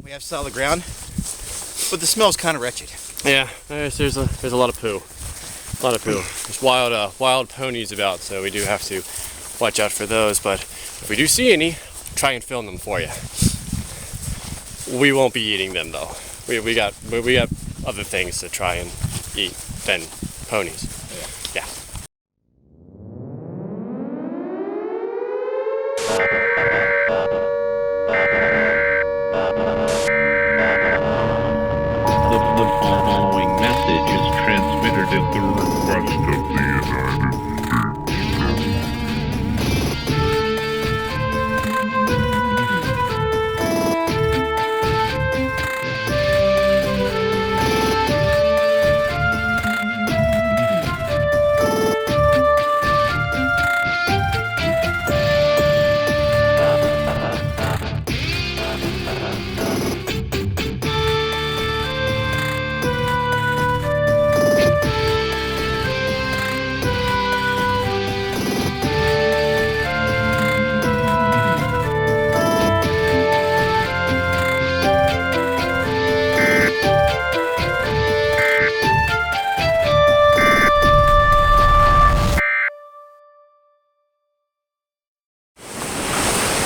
We have solid ground, but the smell's kind of wretched. Yeah, there's a lot of poo. A lot of poo. There's wild ponies about, so we do have to watch out for those. But if we do see any, try and film them for you. We won't be eating them though. We got other things to try and eat than ponies. Yeah. The following message is transmitted at the request of the United States.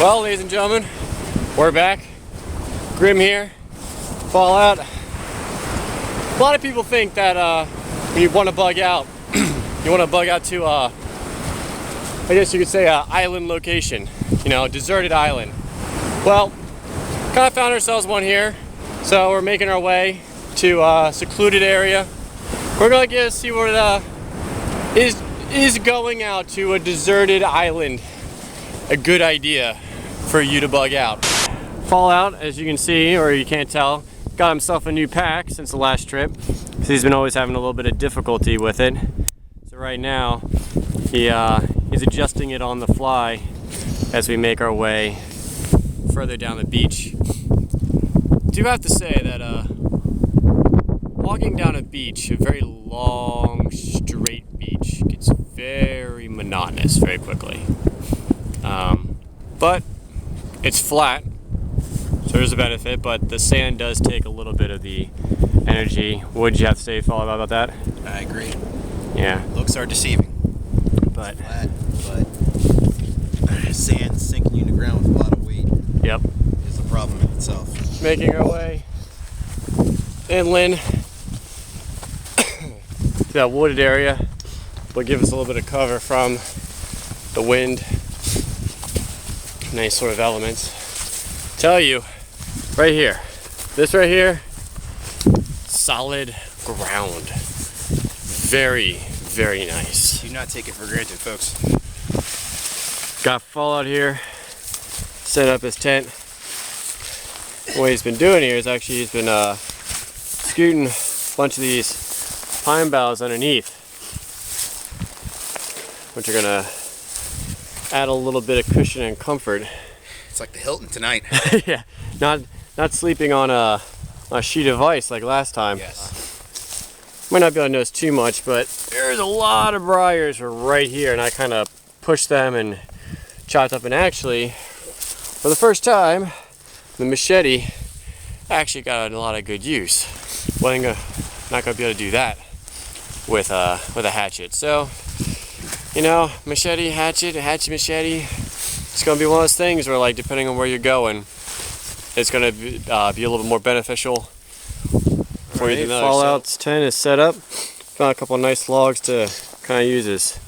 Well, ladies and gentlemen, we're back. Grimm here, Fallout. A lot of people think that when you want to bug out, you want to bug out to, I guess you could say, an island location. You know, a deserted island. Well, kind of found ourselves one here, so we're making our way to a secluded area. We're gonna see what is going out to a deserted island a good idea for you to bug out. Fallout, as you can see, or you can't tell, got himself a new pack since the last trip. So he's been always having a little bit of difficulty with it. So right now, he's adjusting it on the fly as we make our way further down the beach. Do have to say that walking down a beach, a very long, straight beach, gets very monotonous very quickly. But it's flat, so there's a benefit, but the sand does take a little bit of the energy. What did you have to say, Fallout, about that? I agree. Yeah. Looks are deceiving. But Flat, but sand sinking you in the ground with a lot of weight. Yep. Is a problem in itself. Making our way inland to that wooded area will give us a little bit of cover from the wind. Nice sort of elements. Tell you, right here, this right here, solid ground. Very, very nice. Do not take it for granted, folks. Got Fallout here, set up his tent. What he's been doing here is actually he's been scooting a bunch of these pine boughs underneath, which are gonna add a little bit of cushion and comfort. It's like the Hilton tonight. Yeah, not sleeping on a sheet of ice like last time. Yes. Might not be able to notice too much, but there's a lot of briars right here, and I kind of pushed them and chopped up. And actually, for the first time, the machete actually got a lot of good use. Well, not gonna be able to do that with a hatchet. So, you know, machete, hatchet, machete. It's gonna be one of those things where, like, depending on where you're going, it's gonna be a little more beneficial for you than others. Fallout's tent is set up. Found a couple of nice logs to kind of use as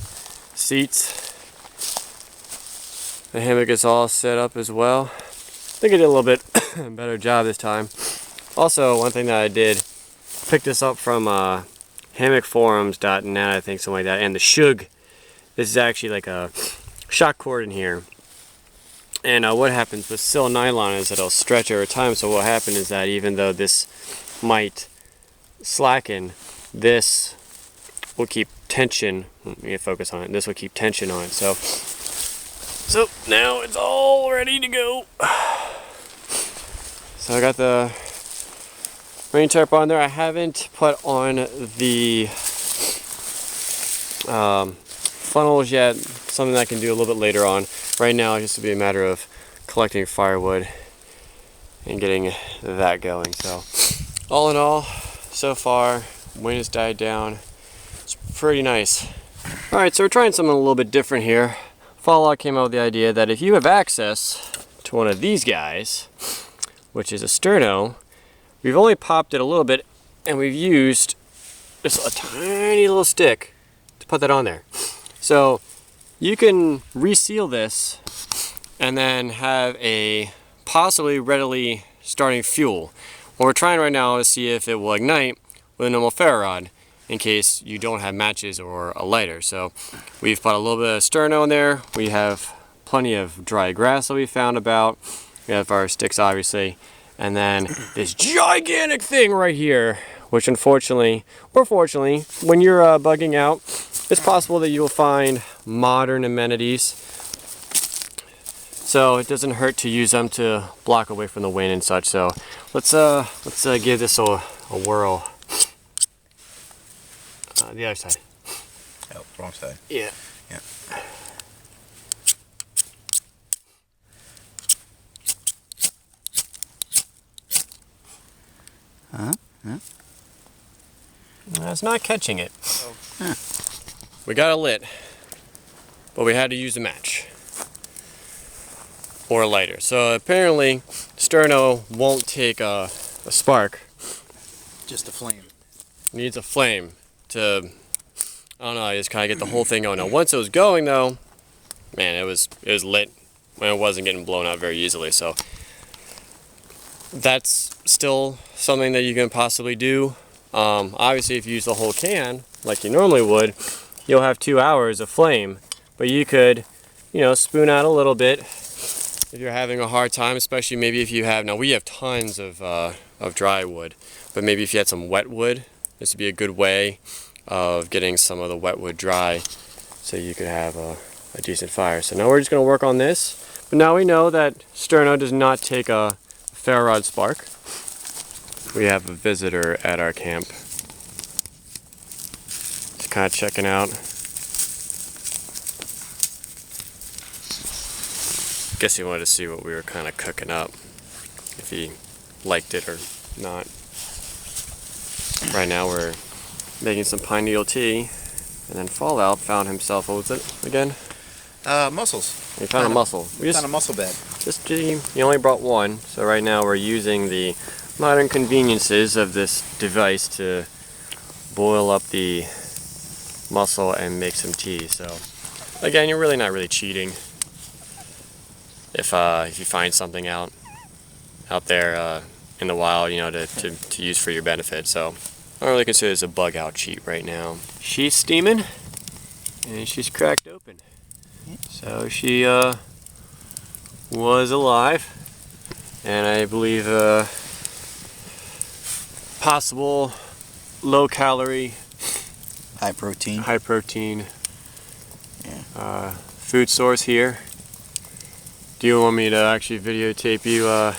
seats. The hammock is all set up as well. I think I did a little bit better job this time. Also, one thing that I did, pick this up from hammockforums.net, I think, something like that, and the Shug. This is actually like a shock cord in here. And what happens with sil nylon is that it'll stretch over time. So what happened is that even though this might slacken, this will keep tension. Let me focus on it. This will keep tension on it. So now it's all ready to go. So I got the rain tarp on there. I haven't put on the funnels yet. Something I can do a little bit later on. Right now, it's just to be a matter of collecting firewood and getting that going. So all in all, so far, wind has died down. It's pretty nice. All right, so we're trying something a little bit different here. Fallout came up with the idea that if you have access to one of these guys, which is a sterno, we've only popped it a little bit, and we've used just a tiny little stick to put that on there. So you can reseal this and then have a possibly readily starting fuel. What we're trying right now is to see if it will ignite with a normal ferro rod in case you don't have matches or a lighter. So we've put a little bit of sterno in there. We have plenty of dry grass that we found about. We have our sticks, obviously, and then this gigantic thing right here, which unfortunately or fortunately, when you're bugging out, it's possible that you'll find modern amenities. So it doesn't hurt to use them to block away from the wind and such. So let's give this a whirl. The other side. Oh, wrong side. Yeah. Yeah. It's not catching it. Oh. Huh. We got it lit, but we had to use a match or a lighter. So apparently, sterno won't take a spark. Just a flame. It needs a flame to, I don't know, I just kind of get the whole thing going. Now, once it was going though, man, it was lit when it wasn't getting blown out very easily. So that's still something that you can possibly do. Obviously, if you use the whole can, like you normally would, you'll have 2 hours of flame. But you could, you know, spoon out a little bit if you're having a hard time, especially maybe if you have, now we have tons of dry wood, but maybe if you had some wet wood, this would be a good way of getting some of the wet wood dry so you could have a decent fire. So now we're just going to work on this. But now we know that sterno does not take a ferro rod spark. We have a visitor at our camp. Just kind of checking out. Guess he wanted to see what we were kind of cooking up, if he liked it or not. Right now we're making some pine needle tea, and then Fallout found himself, what was it again? Mussels. He found a mussel. We found a mussel bed. He only brought one, so right now we're using the modern conveniences of this device to boil up the mussel and make some tea. So again, you're really not really cheating if you find something out there in the wild, you know, to use for your benefit. So I don't really consider this a bug out cheat right now. She's steaming and she's cracked open. So she was alive, and I believe possible low calorie, high protein food source here. Do you want me to actually videotape you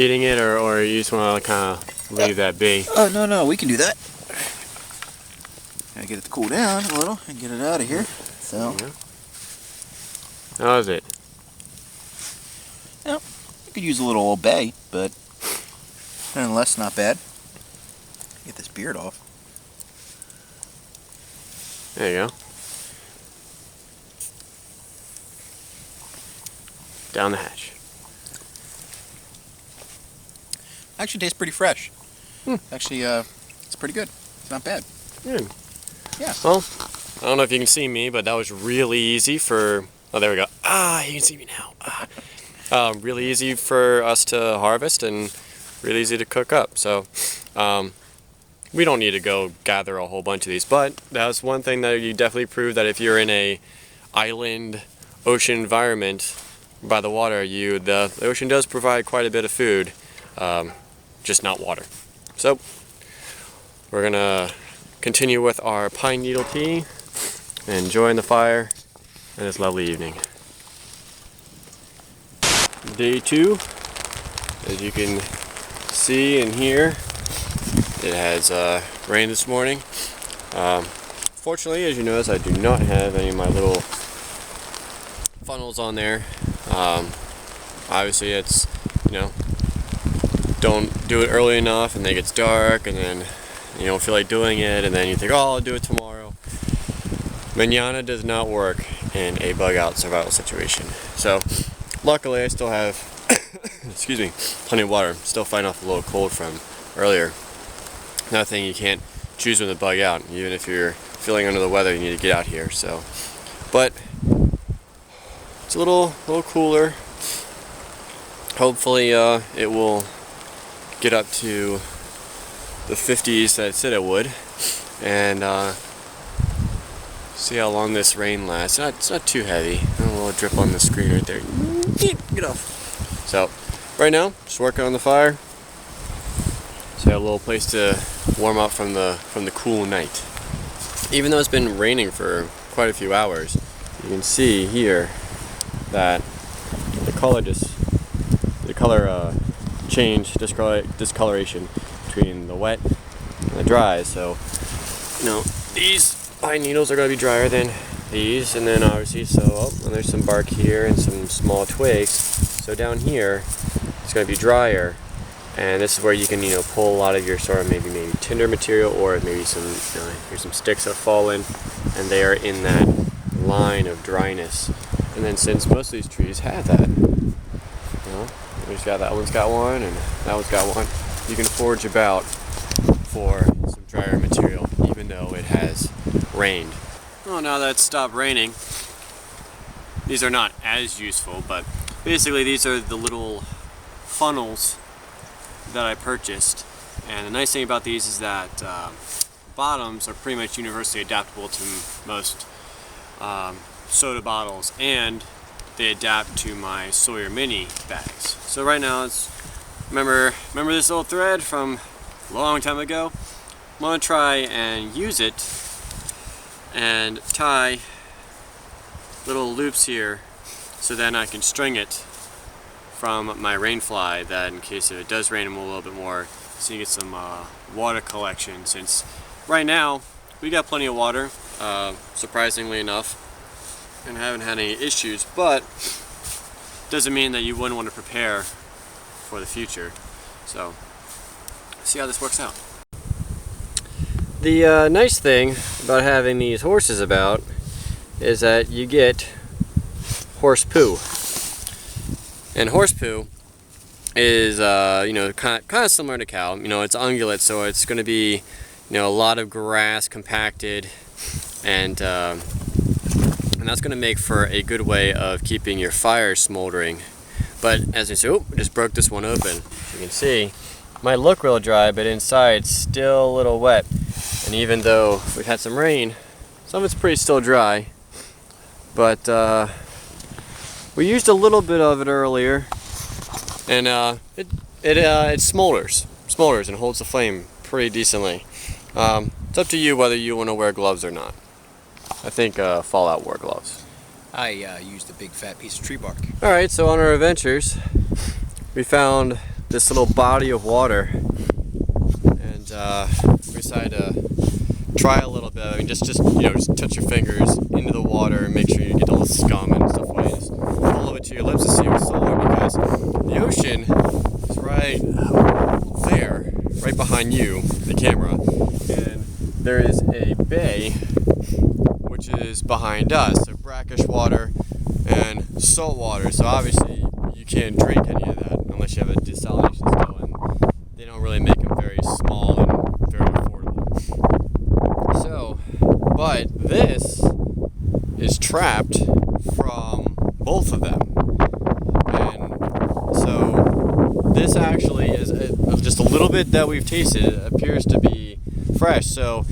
eating it, or you just want to kind of leave that be? Oh, no, we can do that. Gotta get it to cool down a little and get it out of here. So, yeah. How is it? Yeah, you could use a little Old Bay, but nonetheless, not bad. Get this beard off. There you go. Down the hatch. Actually tastes pretty fresh. Actually, it's pretty good. It's not bad. Good. Yeah. Well, I don't know if you can see me, but that was really easy for... Oh, there we go. You can see me now. Really easy for us to harvest and really easy to cook up. So, we don't need to go gather a whole bunch of these, but that's one thing that you definitely prove, that if you're in a island ocean environment by the water, the ocean does provide quite a bit of food, just not water. So we're gonna continue with our pine needle tea and enjoying the fire and this lovely evening. Day 2, as you can see and hear, it has rained this morning. Fortunately, as you notice, I do not have any of my little funnels on there. Obviously it's, you know, don't do it early enough, and then it gets dark, and then you don't feel like doing it, and then you think, oh, I'll do it tomorrow. Mañana does not work in a bug out survival situation. So luckily I still have excuse me, plenty of water. Still fighting off a little cold from earlier. Another thing, you can't choose when to bug out. Even if you're feeling under the weather, you need to get out here. So, but it's a little cooler. Hopefully it will get up to the 50s that it said it would, and see how long this rain lasts. It's not too heavy. A little drip on the screen right there. Get off. So right now, just working on the fire. So I have a little place to warm up from the cool night. Even though it's been raining for quite a few hours, you can see here that the color change, discoloration between the wet and the dry. So these pine needles are going to be drier than these, and then obviously and there's some bark here and some small twigs. So down here it's going to be drier, and this is where you can pull a lot of your sort of maybe tinder material, or maybe some here's some sticks that fall in, and they are in that line of dryness. And then since most of these trees have that, we just got that one's got one and that one's got one, you can forage about for some drier material even though it has rained. Well, now that it's stopped raining, these are not as useful, but basically these are the little funnels that I purchased. And the nice thing about these is that bottoms are pretty much universally adaptable to most soda bottles, and they adapt to my Sawyer Mini bags. So right now, remember this little thread from a long time ago? I'm gonna try and use it and tie little loops here, so then I can string it from my rainfly, that in case if it does rain a little bit more, so you get some water collection. Since right now we got plenty of water, surprisingly enough, and haven't had any issues, but doesn't mean that you wouldn't want to prepare for the future. So see how this works out. The nice thing about having these horses about is that you get horse poo. And horse poo is kind of similar to cow. It's ungulate, so it's going to be a lot of grass compacted, and that's going to make for a good way of keeping your fire smoldering. But as you see, I just broke this one open. You can see might look real dry, but inside it's still a little wet. And even though we've had some rain, some of it's pretty still dry. But we used a little bit of it earlier, and it smolders and holds the flame pretty decently. It's up to you whether you want to wear gloves or not. I think Fallout wore gloves. I used a big fat piece of tree bark. Alright, so on our adventures, we found this little body of water, and we decided to try a little bit. I mean, just touch your fingers into the water and make sure you get all the scum and stuff away. Just pull a little bit to your lips to see what's solar, because the ocean is right there, right behind you, the camera, and there is a bay which is behind us, so brackish water and salt water. So obviously you can't drink any of that unless you have a desalination still, and they don't really make them very small and very affordable. So, but this is trapped from both of them, and so this actually is just a little bit that we've tasted. It appears to be fresh, so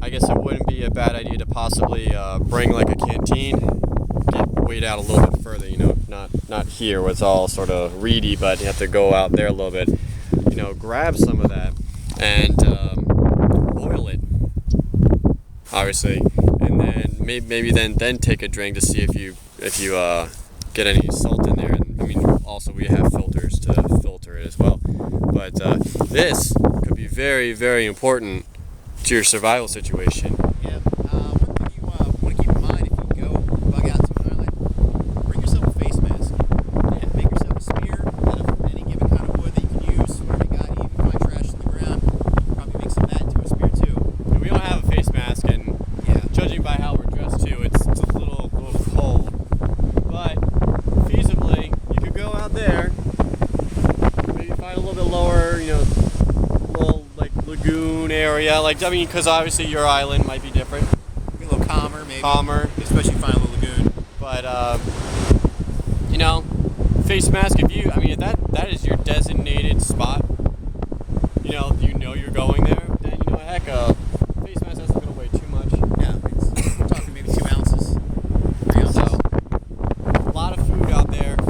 I guess it wouldn't be a bad idea to possibly bring like a canteen, wade out a little bit further, not here where it's all sort of reedy, but you have to go out there a little bit, grab some of that and boil it, obviously, and then maybe then take a drink to see if you get any salt in there. And I mean, also we have filters to filter it as well, but this could be very, very important to your survival situation. Yeah, one thing you want to keep in mind if you go bug out to an island, bring yourself a face mask. And make yourself a spear out of any given kind of wood that you can little bit lower, you know, little like lagoon area. Like, I mean, because obviously your island might be different. Be a little calmer, maybe. Calmer. Especially if you find a little lagoon. But, you know, face mask, if you, I mean, if that is your designated spot, you know you're going there, then, you know, heck, face mask isn't going to weigh too much. Yeah, we're talking maybe 2 ounces, 3 ounces. So, a lot of food out there, and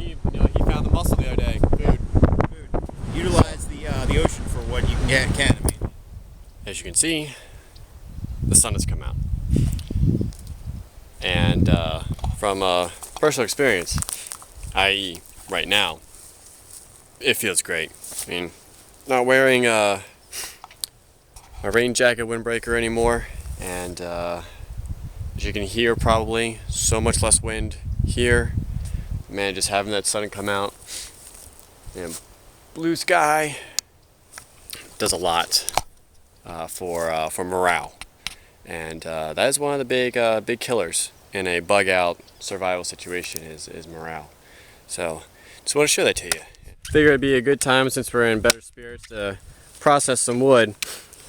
he found the mussel the other day. Food. Utilize the ocean for what you can. I mean, As you can see, the sun has come out, and from personal experience, i.e., right now, it feels great. I mean, not wearing my rain jacket, windbreaker anymore, and as you can hear, probably so much less wind here. Man, just having that sun come out and blue sky does a lot for morale, and that is one of the big killers in a bug out survival situation is morale. So just want to show that to you. Figure it'd be a good time, since we're in better spirits, to process some wood.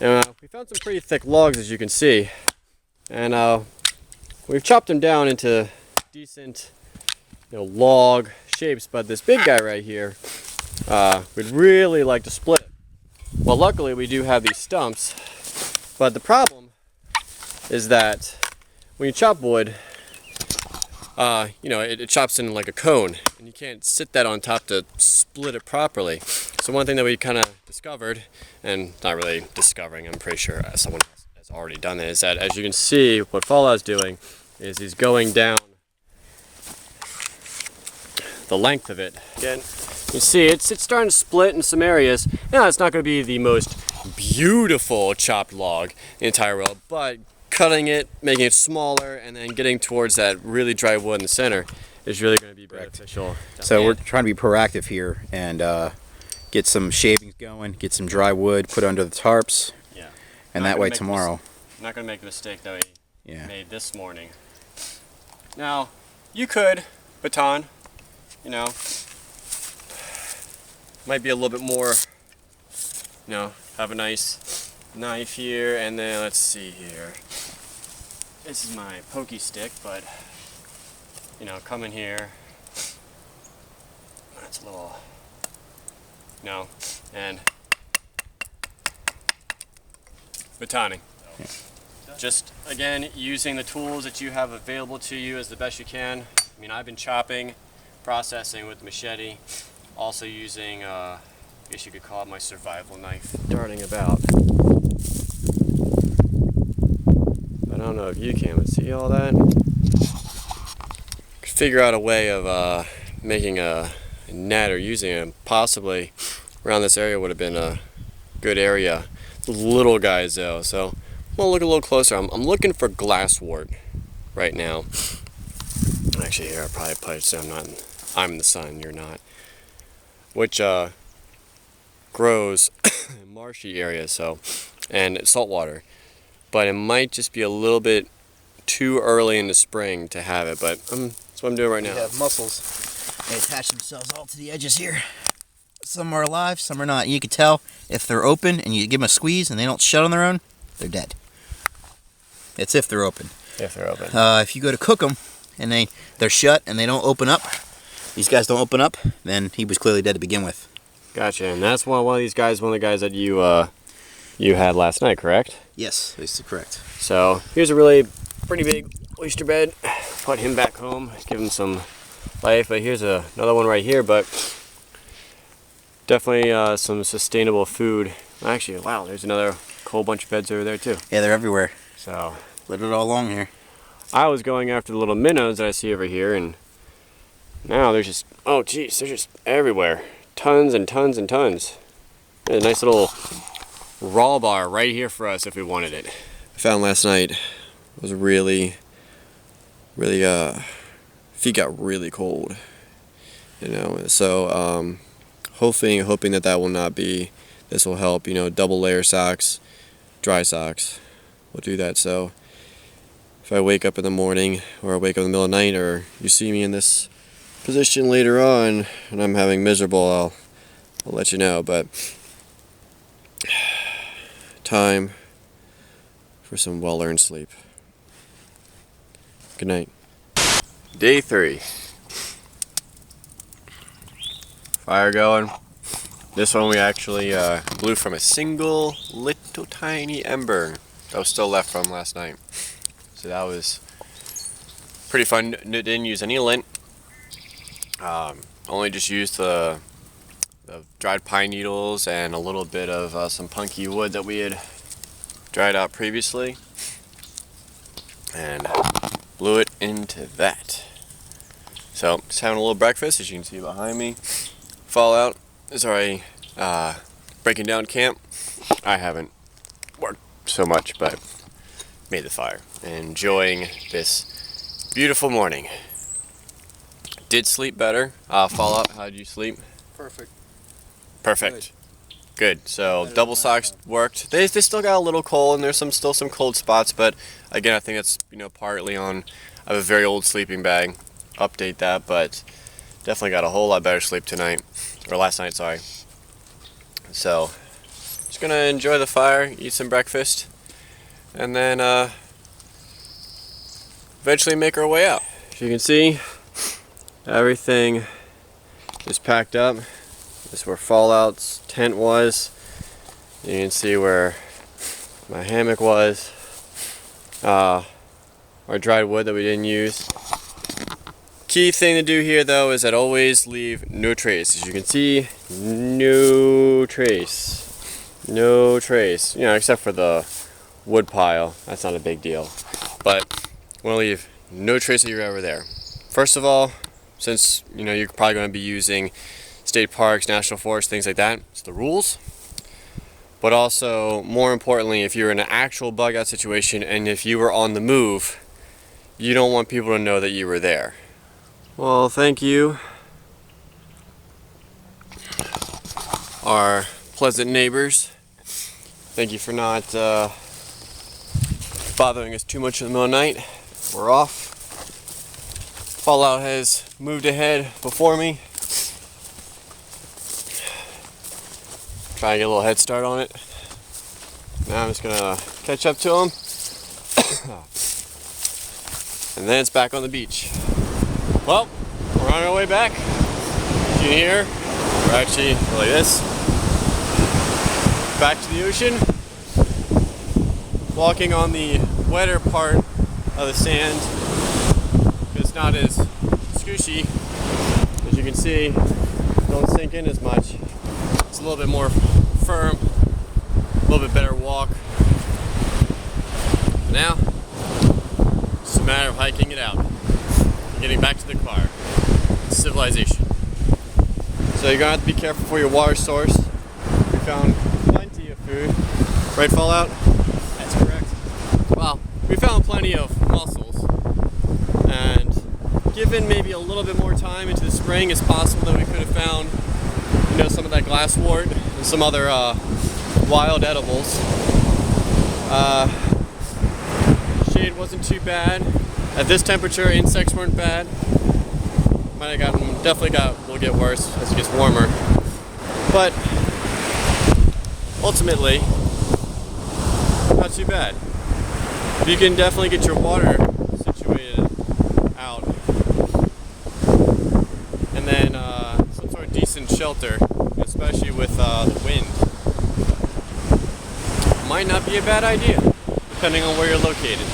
And we found some pretty thick logs, as you can see, and we've chopped them down into decent, you know, log shapes. But this big guy right here, we'd really like to split it. Well, luckily we do have these stumps, but the problem is that when you chop wood, you know, it chops in like a cone, and you can't sit that on top to split it properly. So one thing that we kind of discovered, and not really discovering, I'm pretty sure someone else has already done it, is that, as you can see, what Fallout's doing is he's going down the length of it. Again, you see it's starting to split in some areas. Now, it's not going to be the most beautiful chopped log in the entire world, but cutting it, making it smaller, and then getting towards that really dry wood in the center is really going to be beneficial. so we're trying to be proactive here and get some shavings going, get some dry wood, put under the tarps, Yeah. and that way tomorrow. Not going to make the mistake that we Yeah. made this morning. Now, you could baton, you know, might be a little bit more, you know, have a nice knife here, and then let's see here. This is my pokey stick, but, you know, come in here. That's a little, you know, and batoning. Yeah. Just, again, using the tools that you have available to you as the best you can. I mean, I've been chopping, processing with machete, also using, I guess you could call it my survival knife. Darting about. I don't know if you can, but see all that? Could figure out a way of making a net or using it. Possibly around this area would have been a good area. The little guys though, so I'm gonna look a little closer. I'm looking for glasswort right now. Actually, here I'll probably say I'm in the sun, you're not. Which grows in marshy areas, so, and saltwater. But it might just be a little bit too early in the spring to have it, but that's what I'm doing right now. We have mussels. They attach themselves all to the edges here. Some are alive, some are not. You can tell if they're open and you give them a squeeze and they don't shut on their own, they're dead. It's if they're open. If they're open. If you go to cook them and they're shut and they don't open up, these guys don't open up, then he was clearly dead to begin with. Gotcha, and that's one of these guys, one of the guys that you had last night, correct? Yes, this is correct. So here's a really pretty big oyster bed. Put him back home, give him some life. But here's another one right here, but definitely some sustainable food. Actually, wow, there's another whole bunch of beds over there too. Yeah, they're everywhere. So Littered all along here. I was going after the little minnows that I see over here, and now there's just, oh geez, they're just everywhere. Tons and tons and tons. There's a nice little raw bar right here for us if we wanted it. I found last night was really, feet got really cold, you know. So hoping that will not be. This will help, you know. Double layer socks, dry socks will do that. So if I wake up in the morning, or I wake up in the middle of the night, or you see me in this position later on and I'm having miserable, I'll let you know, but time for some well-earned sleep. Good night. Day 3. Fire going. This one we actually blew from a single little tiny ember that was still left from last night. So that was pretty fun. Didn't use any lint. Only just used the dried pine needles and a little bit of some punky wood that we had dried out previously, and blew it into that. So just having a little breakfast, as you can see behind me. Fallout is already breaking down camp. I haven't worked so much, but made the fire. Enjoying this beautiful morning. Did sleep better. Fallout, how did you sleep? Perfect. Perfect. Good. So double socks worked. They still got a little cold, and there's still some cold spots, but again, I think that's partly on. I have a very old sleeping bag. Update that, but definitely got a whole lot better sleep tonight, or last night. Sorry. So just gonna enjoy the fire, eat some breakfast, and then eventually make our way out. As you can see, everything is packed up. This is where Fallout's tent was. You can see where my hammock was. Our dried wood that we didn't use. Key thing to do here though is that always leave no trace. As you can see, no trace. No trace. Except for the wood pile. That's not a big deal. But I want to leave no trace that you're ever there. First of all, since you're probably going to be using state parks, national forests, things like that, it's the rules. But also, more importantly, if you're in an actual bug out situation and if you were on the move, you don't want people to know that you were there. Well, thank you, our pleasant neighbors. Thank you for not bothering us too much in the middle of the night. We're off. Fallout has moved ahead before me. Try and get a little head start on it. Now I'm just gonna catch up to him. And then it's back on the beach. Well, we're on our way back. You can hear, we're actually like this. Back to the ocean. Walking on the wetter part of the sand. It's not as scooshy. As you can see, don't sink in as much. It's a little bit more firm, a little bit better walk. Now, it's a matter of hiking it out, getting back to the car. Civilization. So you're gonna have to be careful for your water source. We found plenty of food. Right, Fallout? That's correct. Well, we found plenty of mussels. And given maybe a little bit more time into the spring, it's possible that we could have found some of that glasswort and some other wild edibles. Shade wasn't too bad. At this temperature, insects weren't bad. Will get worse as it gets warmer. But ultimately, not too bad. You can definitely get your water situated out, and then some sort of decent shelter, especially with the wind. Might not be a bad idea, depending on where you're located.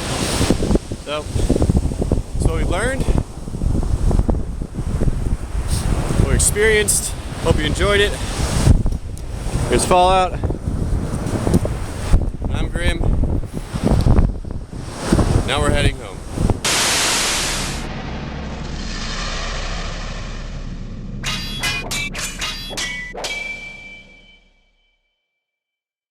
So, that's what we learned, what we experienced. Hope you enjoyed it. Here's Fallout. I'm Grimm. Now we're heading home.